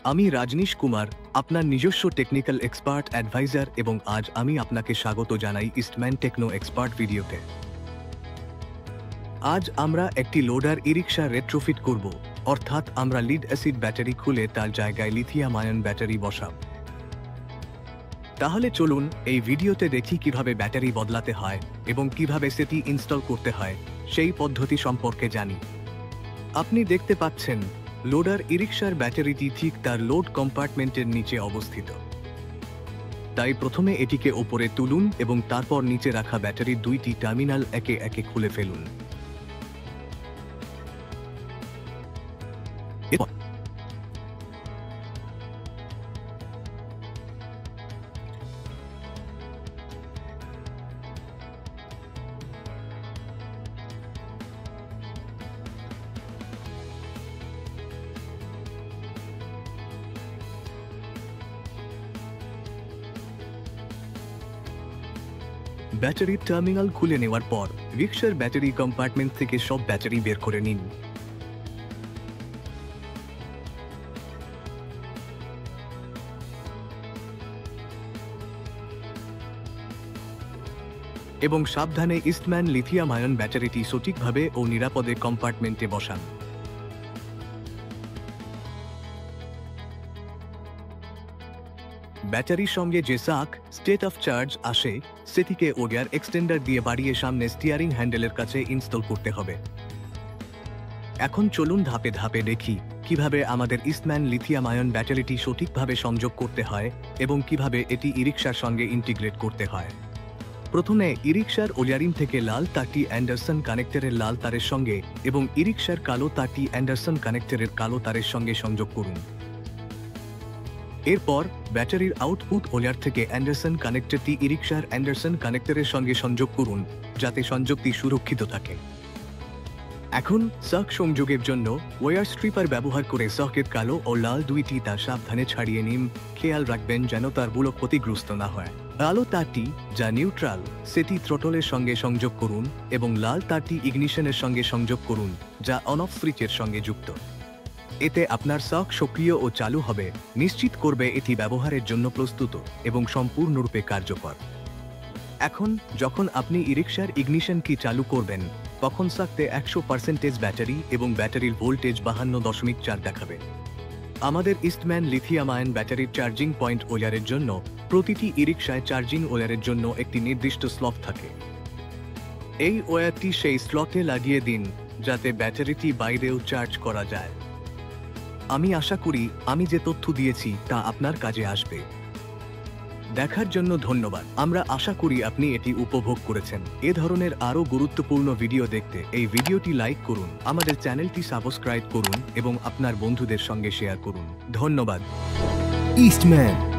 আমি রাজনীশ কুমার, আপনার নিজস্ব টেকনিক্যাল এক্সপার্ট অ্যাডভাইজার, এবং আজ আমি আপনাকে স্বাগত জানাই ইস্টম্যান টেকনো এক্সপার্ট ভিডিওতে। আজ আমরা একটি লোডার ই-রিকশা রেট্রোফিট করব, অর্থাৎ আমরা লিড অ্যাসিড ব্যাটারি খুলে তার জায়গায় লিথিয়াম আয়ন ব্যাটারি বসাব। তাহলে চলুন এই ভিডিওতে দেখি কিভাবে ব্যাটারি বদলাতে হয় এবং কিভাবে সেটি ইনস্টল করতে হয় সেই পদ্ধতি সম্পর্কে জানি। আপনি দেখতে পাচ্ছেন লোডার ই-রিকশার ব্যাটারিটি ঠিক তার লোড কম্পার্টমেন্টের নিচে অবস্থিত। তাই প্রথমে এটিকে ওপরে তুলুন এবং তারপর নিচে রাখা ব্যাটারির দুইটি টার্মিনাল একে একে খুলে ফেলুন। ব্যাটারির টার্মিনাল খুলে নেওয়ার পর রিকশার ব্যাটারি কম্পার্টমেন্ট থেকে সব ব্যাটারি বের করে নিন। এবং সাবধানে ইস্টম্যান লিথিয়াম আয়ন ব্যাটারিটি সঠিকভাবে ও নিরাপদে কম্পার্টমেন্টে বসান। ব্যাটারির সঙ্গে যে সাক স্টেট অফ চার্জ আসে সেটিকে ওয়ার এক্সটেন্ডার দিয়ে বাড়িয়ে সামনে স্টিয়ারিং হ্যান্ডেলের কাছে ইনস্টল করতে হবে। এখন চলুন ধাপে ধাপে দেখি কিভাবে আমাদের ইস্টম্যান লিথিয়াম আয়ন ব্যাটারিটি সঠিকভাবে সংযোগ করতে হয় এবং কিভাবে এটি ই-রিকশার সঙ্গে ইন্টিগ্রেট করতে হয়। প্রথমে ই-রিকশার ওয়ারিং থেকে লাল তারটি অ্যান্ডারসন কানেক্টরের লাল তারের সঙ্গে এবং ই-রিকশার কালো তারটি অ্যান্ডারসন কানেক্টরের কালো তারের সঙ্গে সংযোগ করুন। এরপর ব্যাটারির আউটপুট ওয়ার থেকে অ্যান্ডারসন কানেক্টরটি ই-রিকশার অ্যান্ডারসন কানেক্টরের সঙ্গে সংযোগ করুন, যাতে সংযোগটি সুরক্ষিত থাকে। এখন সাক সংযোগের জন্য ওয়্যার স্ট্রিপার ব্যবহার করে সকের কালো ও লাল দুইটি তার সাবধানে ছাড়িয়ে নিন। খেয়াল রাখবেন যেন তার বুলক ক্ষতিগ্রস্ত না হয়। কালো তারটি যা নিউট্রাল সেটি থ্রটলের সঙ্গে সংযোগ করুন এবং লাল তারটি ইগনিশনের সঙ্গে সংযোগ করুন, যা অন অফ সুইচের সঙ্গে যুক্ত। এতে আপনার সক সক্রিয় ও চালু হবে, নিশ্চিত করবে এটি ব্যবহারের জন্য প্রস্তুত এবং সম্পূর্ণরূপে কার্যকর। এখন যখন আপনি ই-রিকশার ইগনিশন কি চালু করবেন, তখন সাকতে 100% ব্যাটারি এবং ব্যাটারির ভোল্টেজ 52.4 দেখাবে। আমাদের ইস্টম্যান লিথিয়াম আয়ন ব্যাটারির চার্জিং পয়েন্ট ওয়ারের জন্য প্রতিটি ই-রিকশায় চার্জিং ওয়ারের জন্য একটি নির্দিষ্ট স্লট থাকে। এই ওয়্যারটি সেই স্লটে লাগিয়ে দিন যাতে ব্যাটারিটি বাইরেও চার্জ করা যায়। আমি আশা করি আমি যে তথ্য দিয়েছি তা আপনার কাজে আসবে। দেখার জন্য ধন্যবাদ। আমরা আশা করি আপনি এটি উপভোগ করেছেন। এ ধরনের আরও গুরুত্বপূর্ণ ভিডিও দেখতে এই ভিডিওটি লাইক করুন, আমাদের চ্যানেলটি সাবস্ক্রাইব করুন এবং আপনার বন্ধুদের সঙ্গে শেয়ার করুন। ধন্যবাদ। ইস্টম্যান